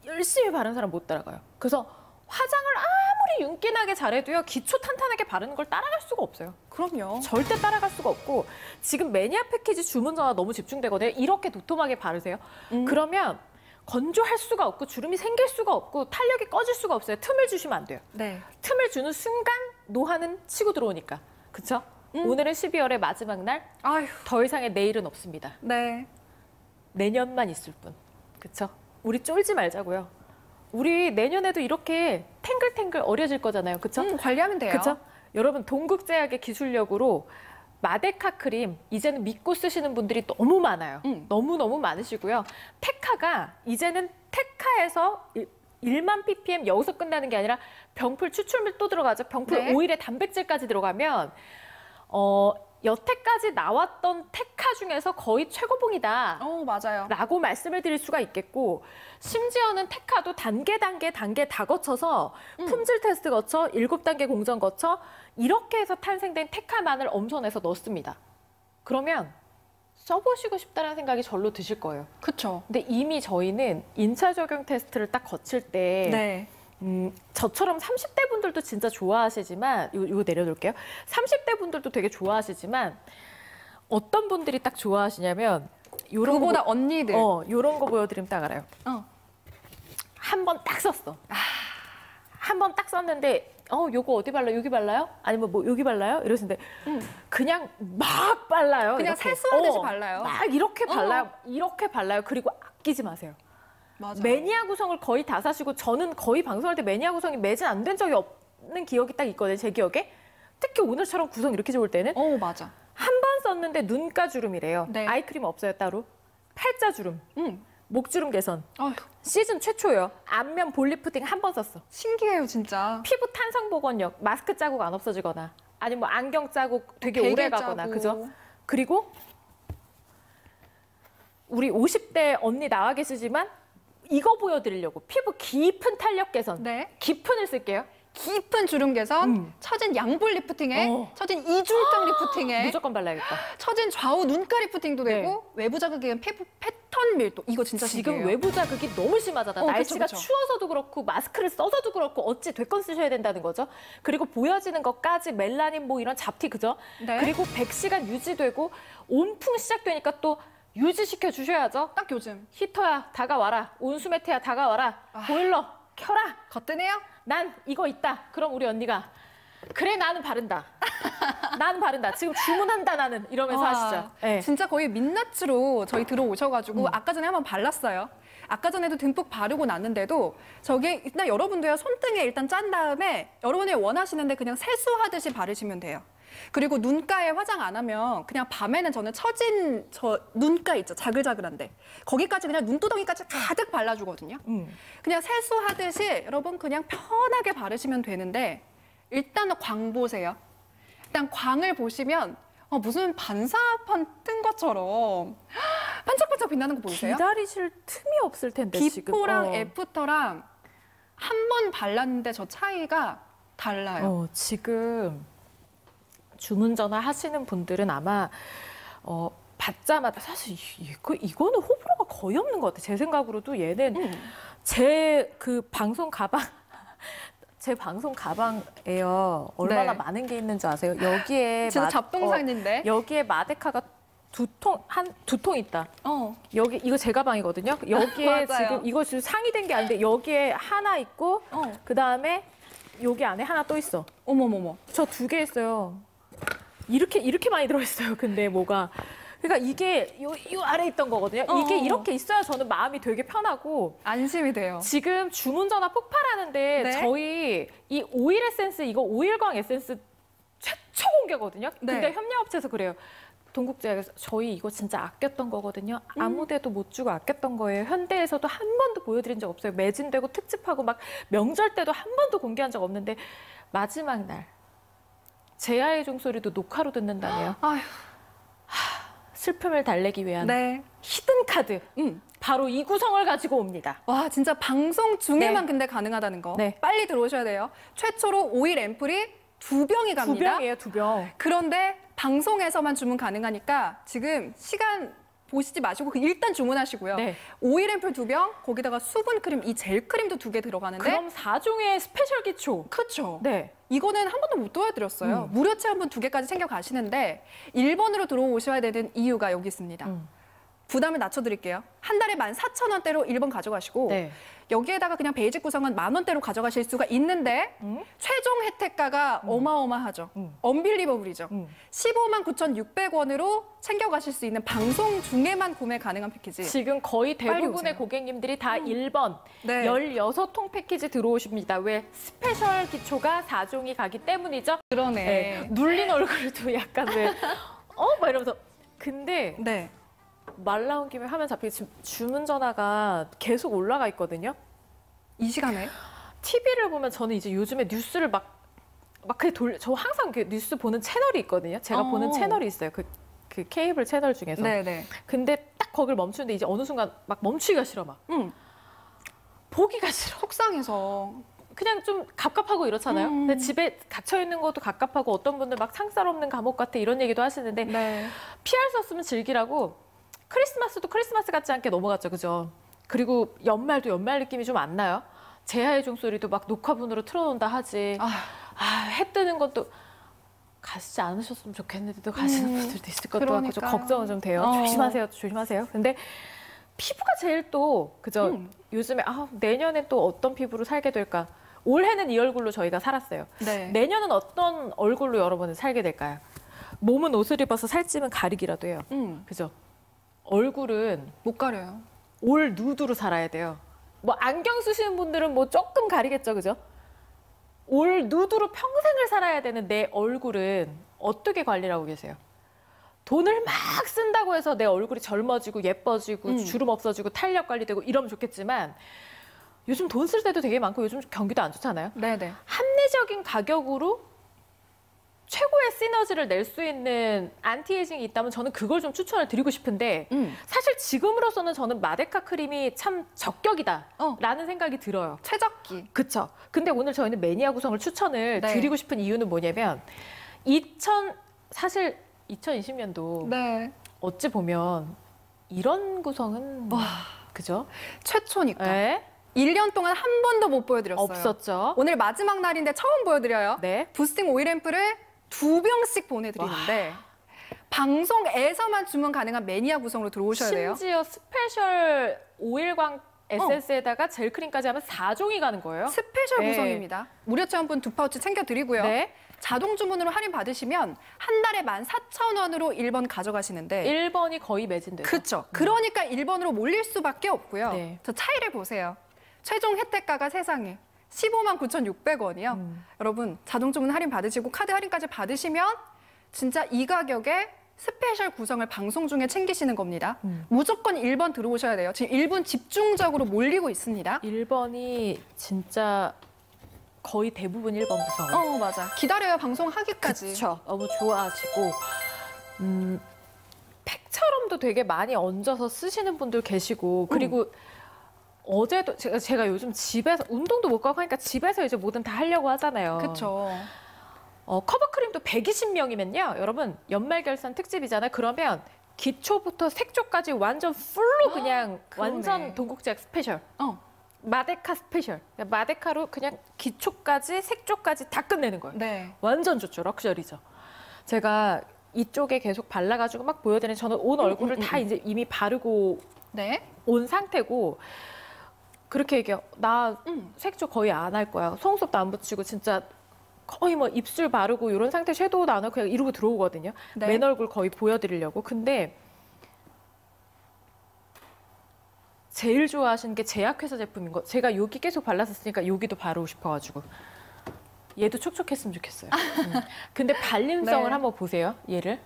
열심히 바른 사람 못 따라가요. 그래서 화장을 아무리 윤기나게 잘해도요, 기초 탄탄하게 바르는 걸 따라갈 수가 없어요. 그럼요. 절대 따라갈 수가 없고 지금 매니아 패키지 주문 전화 너무 집중되거든요. 이렇게 도톰하게 바르세요. 그러면 건조할 수가 없고 주름이 생길 수가 없고 탄력이 꺼질 수가 없어요. 틈을 주시면 안 돼요. 네. 틈을 주는 순간 노화는 치고 들어오니까. 그렇죠? 오늘은 12월의 마지막 날. 아휴. 더 이상의 내일은 없습니다. 네. 내년만 있을 뿐. 그렇죠? 우리 쫄지 말자고요. 우리 내년에도 이렇게 탱글탱글 어려질 거잖아요. 그렇죠? 관리하면 돼요. 그렇죠? 여러분 동국제약의 기술력으로 마데카 크림 이제는 믿고 쓰시는 분들이 너무 많아요. 너무너무 많으시고요. 테카가 이제는 테카에서 1만 ppm 여기서 끝나는 게 아니라 병풀 추출물 또 들어가죠. 병풀 네. 오일에 단백질까지 들어가면 여태까지 나왔던 테카 중에서 거의 최고봉이다. 맞아요. 라고 말씀을 드릴 수가 있겠고 심지어는 테카도 단계 다 거쳐서 품질 테스트 거쳐 7단계 공정 거쳐 이렇게 해서 탄생된 테카만을 엄선해서 넣습니다. 그러면 써보시고 싶다는 생각이 절로 드실 거예요. 그렇죠. 근데 이미 저희는 인차 적용 테스트를 딱 거칠 때 네. 저처럼 30대 분들도 진짜 좋아하시지만 이거 내려놓을게요. 30대 분들도 되게 좋아하시지만 어떤 분들이 딱 좋아하시냐면 요런 그거보다 언니들. 요런 거 보여드리면 딱 알아요. 한 번 딱 썼어. 한 번 딱 썼는데 요거 어디 발라요? 여기 발라요? 아니면 뭐 여기 발라요? 이러시는데 그냥 막 발라요. 그냥 이렇게. 세수하듯이 발라요. 막 이렇게 발라요. 이렇게 발라요. 그리고 아끼지 마세요. 맞아. 매니아 구성을 거의 다 사시고 저는 거의 방송할 때 매니아 구성이 매진 안 된 적이 없는 기억이 딱 있거든요. 제 기억에. 특히 오늘처럼 구성 이렇게 좋을 때는 맞아. 한 번 썼는데 눈가 주름이래요. 네. 아이크림 없어요 따로. 팔자 주름, 목주름 개선. 아휴, 시즌 최초예요. 안면 볼리프팅 한 번 썼어. 신기해요, 진짜. 피부 탄성 복원력, 마스크 자국 안 없어지거나 아니면 뭐 안경 자국 되게 베개 오래 가거나 자국. 그죠? 그리고 우리 50대 언니 나와 계시지만 이거 보여드리려고 피부 깊은 탄력 개선, 네. 깊은을 쓸게요. 깊은 주름 개선, 처진 양볼 리프팅에, 처진 이중턱 리프팅에, 무조건 발라야겠다. 처진 좌우 눈가 리프팅도 네. 되고, 외부 자극에 의한 피부 패턴 밀도. 이거 진짜 지금 신기해요. 외부 자극이 너무 심하잖아. 날씨가 그쵸. 추워서도 그렇고 마스크를 써서도 그렇고 어찌 될건 쓰셔야 된다는 거죠. 그리고 보여지는 것까지 멜라닌 뭐 이런 잡티 그죠? 네. 그리고 100시간 유지되고 온풍 시작되니까 또 유지시켜 주셔야죠. 딱 요즘. 히터야 다가와라. 온수매트야 다가와라. 보일러 켜라. 거뜬해요? 난 이거 있다. 그럼 우리 언니가 그래 나는 바른다. 나는 바른다. 지금 주문한다 나는 이러면서 하시죠. 네. 진짜 거의 민낯으로 저희 들어오셔가지고 아까 전에 한번 발랐어요. 아까 전에도 듬뿍 바르고 났는데도 저게 일단 여러분도요 손등에 일단 짠 다음에 여러분이 원하시는데 그냥 세수하듯이 바르시면 돼요. 그리고 눈가에 화장 안 하면 그냥 밤에는 저는 처진 저 눈가 있죠. 자글자글한데 거기까지 그냥 눈두덩이까지 가득 발라주거든요. 그냥 세수하듯이 여러분 그냥 편하게 바르시면 되는데 일단 광 보세요. 일단 광을 보시면 무슨 반사판 뜬 것처럼 반짝반짝 빛나는 거 보이세요? 기다리실 틈이 없을 텐데 비포랑 지금. 애프터랑 한 번 발랐는데 저 차이가 달라요. 지금 주문 전화 하시는 분들은 아마 받자마자 사실 이거는 호불호가 거의 없는 것 같아요. 제 생각으로도 얘는 제 그 방송 가방 제 방송 가방에요. 얼마나 네. 많은 게 있는지 아세요? 여기에 진짜 잡동사니인데. 여기에 마데카가 두 통 있다. 여기 이거 제 가방이거든요. 여기에 지금 이거 지금 상이 된 게 아닌데 여기에 하나 있고 그 다음에 여기 안에 하나 또 있어. 어머머머. 저 2개 있어요. 이렇게 많이 들어있어요. 근데 뭐가 그러니까 이게 요 아래 있던 거거든요. 이게 이렇게 있어야 저는 마음이 되게 편하고 안심이 돼요. 지금 주문 전화 폭발하는데 네. 저희 이 오일 에센스 이거 오일광 에센스 최초 공개거든요. 근데 네. 협력업체에서 그래요. 동국제약에서 저희 이거 진짜 아꼈던 거거든요. 아무데도 못 주고 아꼈던 거예요. 현대에서도 한 번도 보여드린 적 없어요. 매진되고 특집하고 막 명절 때도 한 번도 공개한 적 없는데 마지막 날 제아의 종소리도 녹화로 듣는다네요. 아휴. 슬픔을 달래기 위한 네. 히든 카드. 바로 이 구성을 가지고 옵니다. 와 진짜 방송 중에만 네. 근데 가능하다는 거. 네. 빨리 들어오셔야 돼요. 최초로 오일 앰플이 2병이 갑니다. 2병이에요, 2병. 그런데 방송에서만 주문 가능하니까 지금 시간 보시지 마시고 일단 주문하시고요. 네. 오일 앰플 2병, 거기다가 수분 크림, 이 젤 크림도 2개 들어가는데. 그럼 4종의 스페셜 기초. 그렇죠. 네. 이거는 한 번도 못 도와드렸어요. 무료 체험분 2개까지 챙겨 가시는데 1번으로 들어오셔야 되는 이유가 여기 있습니다. 부담을 낮춰드릴게요. 한 달에 14,000원대로 1번 가져가시고 네. 여기에다가 그냥 베이직 구성은 10,000원대로 가져가실 수가 있는데 최종 혜택가가 어마어마하죠. 언빌리버블이죠. 159,600원으로 챙겨가실 수 있는 방송 중에만 구매 가능한 패키지. 지금 거의 대부분의 오세요. 고객님들이 다 1번, 네. 16통 패키지 들어오십니다. 왜? 스페셜 기초가 4종이 가기 때문이죠. 그러네. 네. 눌린 얼굴도 약간 왜, 막 이러면서. 근데 네. 말 나온 김에 화면 잡히게 지금 주문 전화가 계속 올라가 있거든요. 이 시간에? TV를 보면 저는 이제 요즘에 뉴스를 저 항상 그 뉴스 보는 채널이 있거든요. 제가 보는 채널이 있어요. 그 케이블 채널 중에서. 네네. 근데 딱 거길 멈추는데 이제 어느 순간 막 멈추기가 싫어 막. 보기가 싫어. 속상해서. 그냥 좀 갑갑하고 이렇잖아요. 근데 집에 갇혀 있는 것도 갑갑하고 어떤 분들 막 상살 없는 감옥 같아 이런 얘기도 하시는데 네. 피할 수 없으면 즐기라고. 크리스마스도 크리스마스 같지 않게 넘어갔죠, 그죠? 그리고 연말도 연말 느낌이 좀 안 나요? 제아의 종소리도 막 녹화분으로 틀어놓는다 하지. 해 뜨는 것도 가시지 않으셨으면 좋겠는데 또 가시는 분들도 있을 것도 같고 좀 걱정은 좀 돼요. 조심하세요, 조심하세요. 근데 피부가 제일 또 그죠? 요즘에 내년에 또 어떤 피부로 살게 될까? 올해는 이 얼굴로 저희가 살았어요. 네. 내년은 어떤 얼굴로 여러분은 살게 될까요? 몸은 옷을 입어서 살찌면 가리기라도 해요. 그죠? 얼굴은 못 가려요. 올 누드로 살아야 돼요. 뭐 안경 쓰시는 분들은 뭐 조금 가리겠죠, 그죠? 올 누드로 평생을 살아야 되는 내 얼굴은 어떻게 관리를 하고 계세요? 돈을 막 쓴다고 해서 내 얼굴이 젊어지고 예뻐지고 주름 없어지고 탄력 관리되고 이러면 좋겠지만 요즘 돈 쓸 때도 되게 많고 요즘 경기도 안 좋잖아요. 네네. 합리적인 가격으로 최고의 시너지를 낼 수 있는 안티에이징이 있다면 저는 그걸 좀 추천을 드리고 싶은데 사실 지금으로서는 저는 마데카 크림이 참 적격이다라는 생각이 들어요. 최적기. 그쵸? 근데 오늘 저희는 매니아 구성을 추천을 네. 드리고 싶은 이유는 뭐냐면 사실 2020년도 네. 어찌 보면 이런 구성은 그죠? 최초니까. 네? 1년 동안 한 번도 못 보여드렸어요. 없었죠. 오늘 마지막 날인데 처음 보여드려요. 네. 부스팅 오일 앰플을 2병씩 보내드리는데 방송에서만 주문 가능한 매니아 구성으로 들어오셔야 돼요. 심지어 스페셜 오일광 에센스에다가 젤크림까지 하면 4종이 가는 거예요. 스페셜 네. 구성입니다. 무료 체험분 2파우치 챙겨드리고요. 네. 자동 주문으로 할인 받으시면 한 달에 14,000원으로 1번 가져가시는데 1번이 거의 매진돼요. 그렇죠. 그러니까 1번으로 몰릴 수밖에 없고요. 네. 저 차이를 보세요. 최종 혜택가가 세상에 15만 9,600원이요. 여러분 자동 주문 할인 받으시고 카드 할인까지 받으시면 진짜 이 가격에 스페셜 구성을 방송 중에 챙기시는 겁니다. 무조건 1번 들어오셔야 돼요. 지금 1분 집중적으로 몰리고 있습니다. 1번이 진짜 거의 대부분 1번 구성. 맞아. 기다려요, 방송하기까지. 그렇죠. 너무 좋아하시고 팩처럼도 되게 많이 얹어서 쓰시는 분들 계시고 그리고 어제도 제가 요즘 집에서 운동도 못 가고 하니까 집에서 이제 뭐든 다 하려고 하잖아요. 그렇죠. 커버크림도 120명이면요. 여러분 연말 결산 특집이잖아요. 그러면 기초부터 색조까지 완전 풀로 그냥 그러네. 완전 동국제약 스페셜. 마데카 스페셜. 마데카로 그냥 기초까지 색조까지 다 끝내는 거예요. 네. 완전 좋죠. 럭셔리죠. 제가 이쪽에 계속 발라가지고 막 보여드리는 저는 온 얼굴을 다 이제 이미 바르고 네. 온 상태고 그렇게 얘기해요. 나 색조 거의 안 할 거야. 속눈썹도 안 붙이고 진짜 거의 뭐 입술 바르고 이런 상태 섀도우도 안 하고 그냥 이러고 들어오거든요. 네. 맨 얼굴 거의 보여드리려고. 근데 제일 좋아하시는 게 제약회사 제품인 거. 제가 여기 계속 발랐었으니까 여기도 바르고 싶어가지고. 얘도 촉촉했으면 좋겠어요. 근데 발림성을 네. 한번 보세요. 얘를.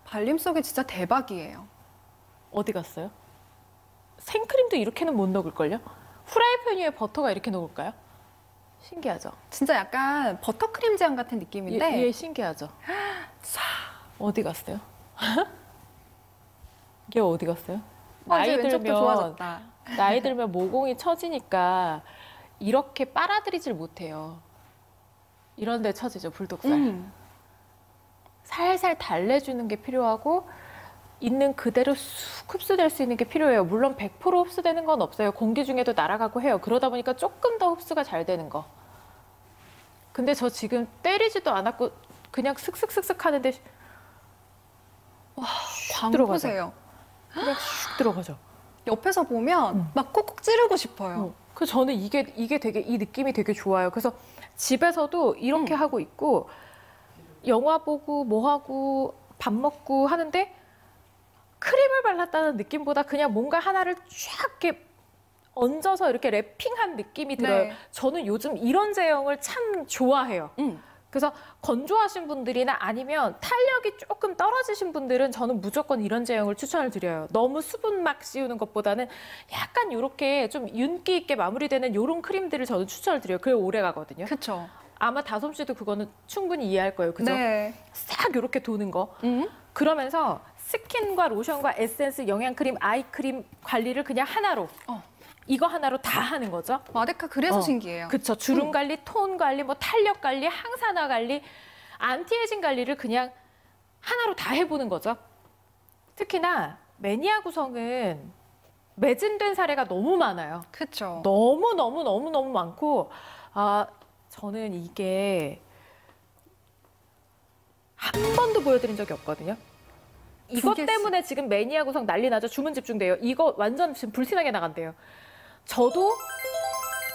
발림성이 진짜 대박이에요. 어디 갔어요? 생크림도 이렇게는 못 녹을걸요? 후라이팬 위에 버터가 이렇게 녹을까요? 신기하죠? 진짜 약간 버터크림 제형 같은 느낌인데 얘 신기하죠? 어디 갔어요? 얘 어디 갔어요? 이제 왼쪽도 좋아졌다. 나이 들면 모공이 처지니까 이렇게 빨아들이질 못해요. 이런 데 처지죠, 불독살. 살살 달래주는 게 필요하고 있는 그대로 쑥 흡수될 수 있는 게 필요해요. 물론 100% 흡수되는 건 없어요. 공기 중에도 날아가고 해요. 그러다 보니까 조금 더 흡수가 잘 되는 거. 근데 저 지금 때리지도 않았고 그냥 슥슥슥슥 하는데 광 들어가죠. 보세요. 그냥 슉 들어가죠. 옆에서 보면 막 콕콕 찌르고 싶어요. 그래서 저는 이게 되게 이 느낌이 되게 좋아요. 그래서 집에서도 이렇게 하고 있고 영화 보고 뭐 하고 밥 먹고 하는데 크림을 발랐다는 느낌보다 그냥 뭔가 하나를 쫙 이렇게 얹어서 이렇게 랩핑한 느낌이 들어요. 네. 저는 요즘 이런 제형을 참 좋아해요. 그래서 건조하신 분들이나 아니면 탄력이 조금 떨어지신 분들은 저는 무조건 이런 제형을 추천을 드려요. 너무 수분 막 씌우는 것보다는 약간 이렇게 좀 윤기 있게 마무리되는 이런 크림들을 저는 추천을 드려요. 그게 오래 가거든요. 그렇죠. 아마 다솜 씨도 그거는 충분히 이해할 거예요. 그죠? 네. 싹 이렇게 도는 거. 그러면서 스킨과 로션과 에센스, 영양크림, 아이크림 관리를 그냥 하나로 이거 하나로 다 하는 거죠. 마데카 그래서 신기해요. 그렇죠. 주름 관리, 톤 관리, 뭐 탄력 관리, 항산화 관리, 안티에이징 관리를 그냥 하나로 다 해보는 거죠. 특히나 매니아 구성은 매진된 사례가 너무 많아요. 그렇죠. 너무 많고 저는 이게 한 번도 보여드린 적이 없거든요. 이것 때문에 지금 매니아 구성 난리 나죠. 주문 집중돼요. 이거 완전 지금 불티나게 나간대요. 저도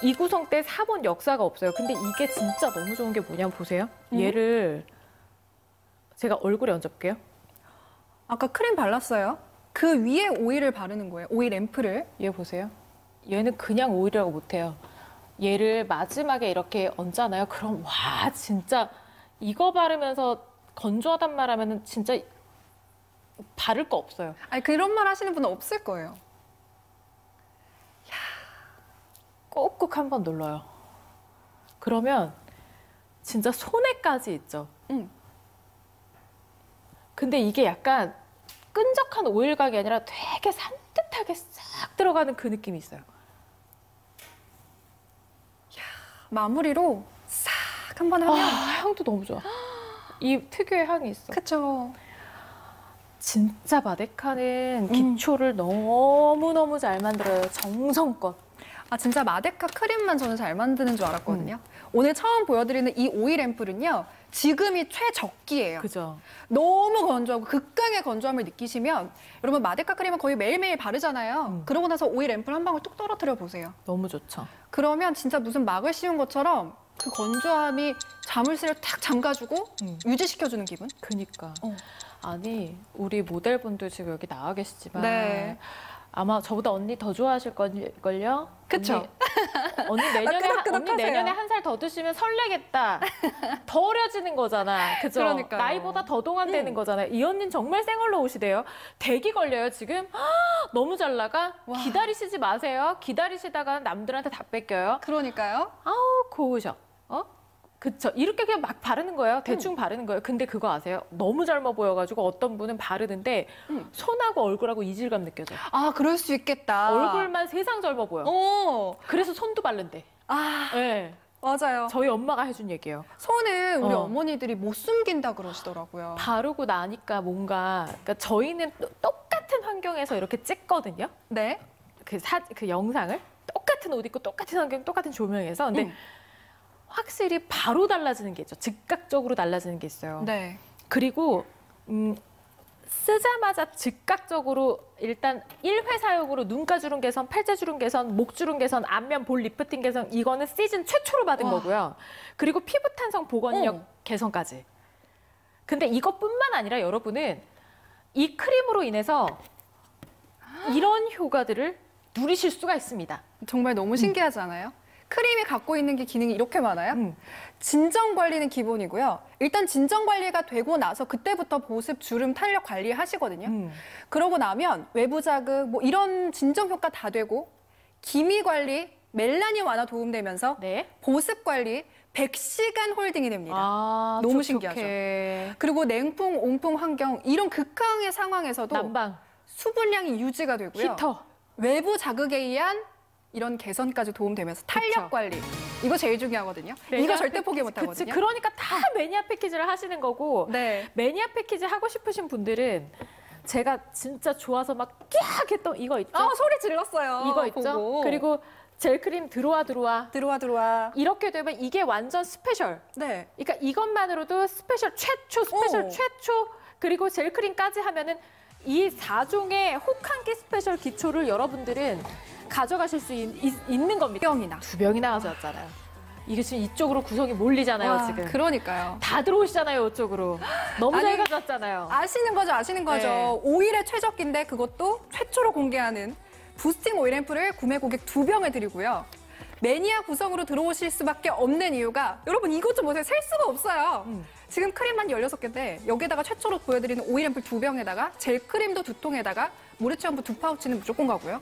이 구성 때 사본 역사가 없어요. 근데 이게 진짜 너무 좋은 게 뭐냐면 보세요. 얘를 제가 얼굴에 얹어볼게요. 아까 크림 발랐어요. 그 위에 오일을 바르는 거예요. 오일 앰플을. 얘 보세요. 얘는 그냥 오일이라고 못해요. 얘를 마지막에 이렇게 얹잖아요. 그럼 와 진짜 이거 바르면서 건조하단 말 하면은 진짜 바를 거 없어요. 아니 그런 말 하시는 분은 없을 거예요. 꾹꾹 한번 눌러요. 그러면 진짜 손에까지 있죠. 근데 이게 약간 끈적한 오일각이 아니라 되게 산뜻하게 싹 들어가는 그 느낌이 있어요. 마무리로 싹 한번 하면 향도 너무 좋아. 이 특유의 향이 있어. 그쵸. 진짜 마데카는 기초를 너무너무 잘 만들어요. 정성껏. 진짜 마데카 크림만 저는 잘 만드는 줄 알았거든요. 오늘 처음 보여드리는 이 오일 앰플은요. 지금이 최적기예요. 그죠. 너무 건조하고 극강의 건조함을 느끼시면 여러분 마데카 크림은 거의 매일매일 바르잖아요. 그러고 나서 오일 앰플 한 방울 뚝 떨어뜨려 보세요. 너무 좋죠. 그러면 진짜 무슨 막을 씌운 것처럼 그 건조함이 자물쇠를 탁 잠가주고 유지시켜주는 기분? 그니까. 어. 아니, 우리 모델분도 지금 여기 나와 계시지만 네. 아마 저보다 언니 더 좋아하실 걸요? 그쵸? 언니 내년에 끄덕끄덕 언니 내년에 하세요. 한 살 더 드시면 설레겠다. 더 어려지는 거잖아. 그죠? 그러니까요. 나이보다 더 동안되는 거잖아요. 이 언니는 정말 생얼로 오시대요. 대기 걸려요, 지금. 너무 잘 나가. 와. 기다리시지 마세요. 기다리시다가 남들한테 다 뺏겨요. 그러니까요. 아우, 고우셔. 그쵸. 이렇게 그냥 막 바르는 거예요. 대충 바르는 거예요. 근데 그거 아세요? 너무 젊어 보여가지고 어떤 분은 바르는데 손하고 얼굴하고 이질감 느껴져요. 아, 그럴 수 있겠다. 얼굴만 세상 젊어 보여. 그래서 손도 바른대. 아, 네. 맞아요. 저희 엄마가 해준 얘기예요. 손은 우리 어머니들이 못 숨긴다 그러시더라고요. 바르고 나니까 뭔가, 그러니까 저희는 똑같은 환경에서 이렇게 찍거든요. 네. 그 영상을. 똑같은 옷 입고 똑같은 환경, 똑같은 조명에서. 근데 확실히 바로 달라지는 게 있죠. 즉각적으로 달라지는 게 있어요. 네. 그리고 쓰자마자 즉각적으로 일단 1회 사용으로 눈가주름 개선, 팔자주름 개선, 목주름 개선, 안면 볼 리프팅 개선 이거는 시즌 최초로 받은 와. 거고요. 그리고 피부 탄성 복원력 개선까지. 근데 이것뿐만 아니라 여러분은 이 크림으로 인해서 이런 효과들을 누리실 수가 있습니다. 정말 너무 신기하지 않아요? 크림이 갖고 있는 게 기능이 이렇게 많아요? 진정 관리는 기본이고요. 일단 진정 관리가 되고 나서 그때부터 보습, 주름, 탄력 관리 하시거든요. 그러고 나면 외부 자극, 뭐 이런 진정 효과 다 되고 기미 관리, 멜라닌 완화 도움되면서 네. 보습 관리, 100시간 홀딩이 됩니다. 아, 너무 촉촉해. 신기하죠? 그리고 냉풍, 온풍 환경 이런 극강의 상황에서도 난방, 수분량이 유지가 되고요. 히터. 외부 자극에 의한 이런 개선까지 도움되면서 탄력 그쵸. 관리. 이거 제일 중요하거든요. 이거 절대 포기 못 하거든요. 그치, 그러니까 다 매니아 패키지를 하시는 거고 네. 매니아 패키지 하고 싶으신 분들은 제가 진짜 좋아서 막 깍 했던 이거 있죠? 소리 질렀어요. 이거 있죠? 보고. 그리고 젤크림 들어와. 들어와. 이렇게 되면 이게 완전 스페셜. 네. 그러니까 이것만으로도 스페셜 스페셜 오. 최초 그리고 젤크림까지 하면은 이 4종의 혹한기 스페셜 기초를 여러분들은 가져가실 수 있는 겁니다. 병이나. 2병이나 가져왔잖아요. 이게 지금 이쪽으로 구성이 몰리잖아요, 와, 지금. 그러니까요. 다 들어오시잖아요, 이쪽으로. 너무 아니, 잘 가져왔잖아요. 아시는 거죠. 네. 오일의 최적기인데 그것도 최초로 공개하는 부스팅 오일 앰플을 구매 고객 2병을 드리고요. 매니아 구성으로 들어오실 수밖에 없는 이유가 여러분 이것 좀 보세요. 셀 수가 없어요. 지금 크림만 16개인데 여기에다가 최초로 보여드리는 오일 앰플 2병에다가 젤크림도 2통에다가 모래치 샴푸 2파우치는 무조건 가고요.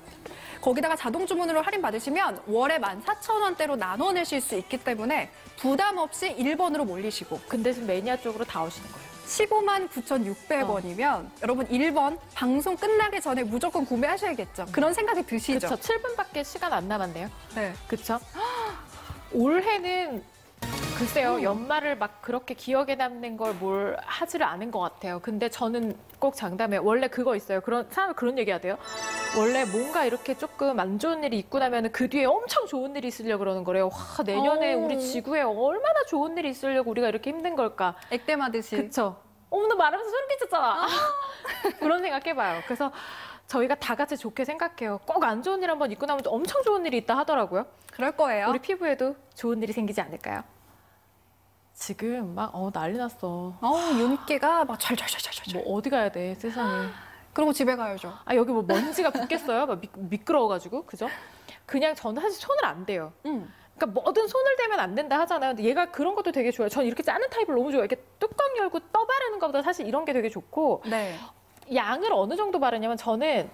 거기다가 자동 주문으로 할인 받으시면 월에 14,000원대로 나눠 내실 수 있기 때문에 부담 없이 1번으로 몰리시고 근데 지금 매니아 쪽으로 다 오시는 거예요. 15만 9,600원이면 여러분 1번 방송 끝나기 전에 무조건 구매하셔야겠죠. 그런 생각이 드시죠? 그렇죠. 7분밖에 시간 안 남았네요. 네. 그렇죠. 올해는 글쎄요. 연말을 막 그렇게 기억에 남는 걸 뭘 하지를 않은 것 같아요. 근데 저는 꼭 장담해요. 원래 그거 있어요. 사람이 그런 얘기 하대요. 원래 뭔가 이렇게 조금 안 좋은 일이 있고 나면 그 뒤에 엄청 좋은 일이 있으려고 그러는 거래요. 와, 내년에 우리 지구에 얼마나 좋은 일이 있으려고 우리가 이렇게 힘든 걸까. 액땜하듯이. 그렇죠. 나 말하면서 소름 끼쳤잖아. 그런 생각 해봐요. 그래서 저희가 다 같이 좋게 생각해요. 꼭 안 좋은 일 한번 있고 나면 엄청 좋은 일이 있다 하더라고요. 그럴 거예요. 우리 피부에도 좋은 일이 생기지 않을까요? 지금 막 난리 났어. 윤기가 막 촤촤촤촤. 뭐 어디 가야 돼, 세상에. 그리고 집에 가야죠. 여기 뭐 먼지가 붙겠어요? 막 미끄러워가지고, 그죠? 그냥 저는 사실 손을 안 대요. 그러니까 뭐든 손을 대면 안 된다 하잖아요. 근데 얘가 그런 것도 되게 좋아요. 전 이렇게 짜는 타입을 너무 좋아해요. 이렇게 뚜껑 열고 떠바르는 것보다 사실 이런 게 되게 좋고 네. 양을 어느 정도 바르냐면 저는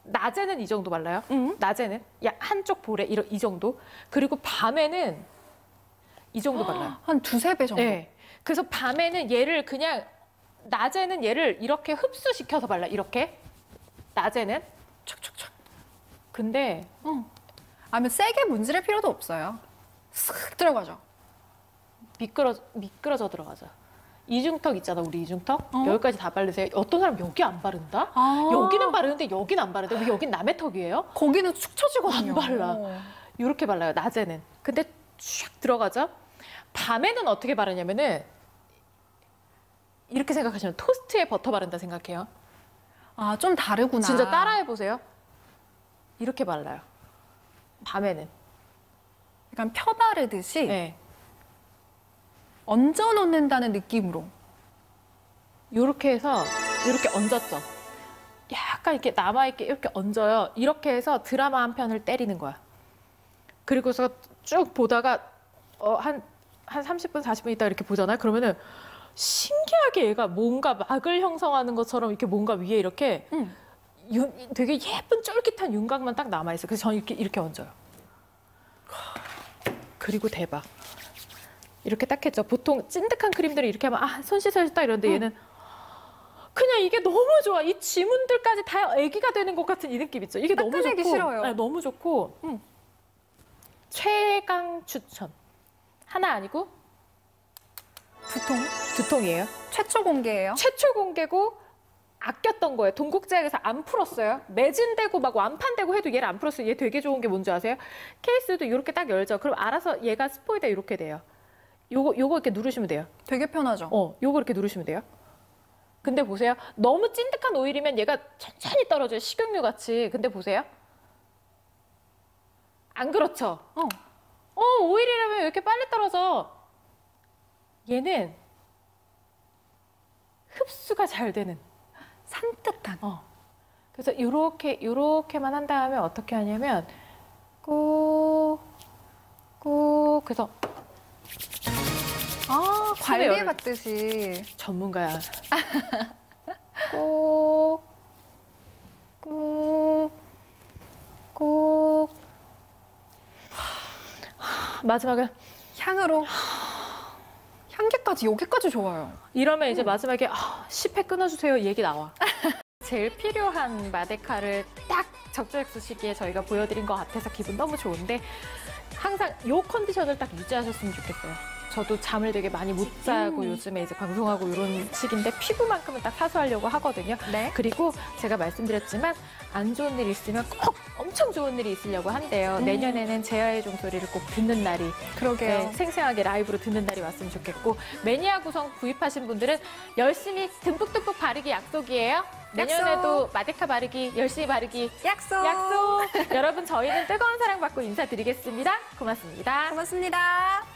낮에는 이 정도 발라요. 낮에는 한쪽 볼에 이 정도. 그리고 밤에는 이 정도 발라요. 한 2-3배 정도. 네. 그래서 밤에는 얘를 그냥 낮에는 얘를 이렇게 흡수시켜서 발라. 이렇게. 낮에는 촥촥촥. 근데 아니면 세게 문지를 필요도 없어요. 쓱 들어가죠. 미끄러져 들어가죠. 이중턱 있잖아, 우리 이중턱. 여기까지 다 바르세요. 어떤 사람 여기 안 바른다? 여기는 바르는데 여기는 안 바르는데 왜 여긴 남의 턱이에요? 거기는 축 처지거든요. 안 발라. 이렇게 발라요, 낮에는. 근데 쭉 들어가죠. 밤에는 어떻게 바르냐면은 이렇게 생각하시면 토스트에 버터 바른다 생각해요. 아, 좀 다르구나. 진짜 따라해보세요. 이렇게 발라요. 밤에는. 약간 펴 바르듯이 네. 얹어 놓는다는 느낌으로. 이렇게 해서 이렇게 얹었죠. 약간 이렇게 남아있게 이렇게 얹어요. 이렇게 해서 드라마 한 편을 때리는 거야. 그리고서 쭉 보다가 한 30분, 40분 있다 이렇게 보잖아요. 그러면은 신기하게 얘가 뭔가 막을 형성하는 것처럼 이렇게 뭔가 위에 이렇게 되게 예쁜 쫄깃한 윤곽만 딱 남아있어요. 그래서 저는 이렇게 얹어요. 그리고 대박. 이렇게 딱 했죠. 보통 찐득한 크림들이 이렇게 하면 아, 손 씻어야겠다 이러는데 얘는 그냥 이게 너무 좋아. 이 지문들까지 다 애기가 되는 것 같은 이 느낌 있죠. 이게 너무 닦아내기 좋고. 싫어요. 네, 너무 좋고. 최강 추천. 하나 아니고 두 통이에요. 최초 공개예요. 최초 공개고 아꼈던 거예요. 동국제약에서 안 풀었어요. 매진되고 막 완판되고 해도 얘를 안 풀었어요. 얘 되게 좋은 게 뭔지 아세요? 케이스도 이렇게 딱 열죠. 그럼 알아서 얘가 스포이드 이렇게 돼요. 요거 이렇게 누르시면 돼요. 되게 편하죠. 요거 이렇게 누르시면 돼요. 근데 보세요. 너무 찐득한 오일이면 얘가 천천히 떨어져요. 식용유 같이. 근데 보세요. 안 그렇죠? 오일이라면 왜 이렇게 빨리 떨어져? 얘는 흡수가 잘 되는. 산뜻한. 그래서 요렇게만 한 다음에 어떻게 하냐면 꾹 그래서 관리해 봤듯이. 전문가야. 꾹 마지막에 향으로. 향기까지 여기까지 좋아요. 이러면 이제 마지막에 10회 끊어주세요 얘기 나와. 제일 필요한 마데카를 딱 적절했을 시기에 저희가 보여드린 것 같아서 기분 너무 좋은데 항상 이 컨디션을 딱 유지하셨으면 좋겠어요. 저도 잠을 되게 많이 못 자고 요즘에 이제 방송하고 이런 시기인데 피부만큼은 딱 사수하려고 하거든요. 네. 그리고 제가 말씀드렸지만 안 좋은 일 있으면 꼭 엄청 좋은 일이 있으려고 한대요. 내년에는 제아의 종소리를 꼭 듣는 날이 그러게요. 생생하게 라이브로 듣는 날이 왔으면 좋겠고 매니아 구성 구입하신 분들은 열심히 듬뿍듬뿍 바르기 약속이에요. 내년에도 마데카 바르기 열심히 바르기 약속. 약속. 여러분 저희는 뜨거운 사랑 받고 인사드리겠습니다. 고맙습니다. 고맙습니다.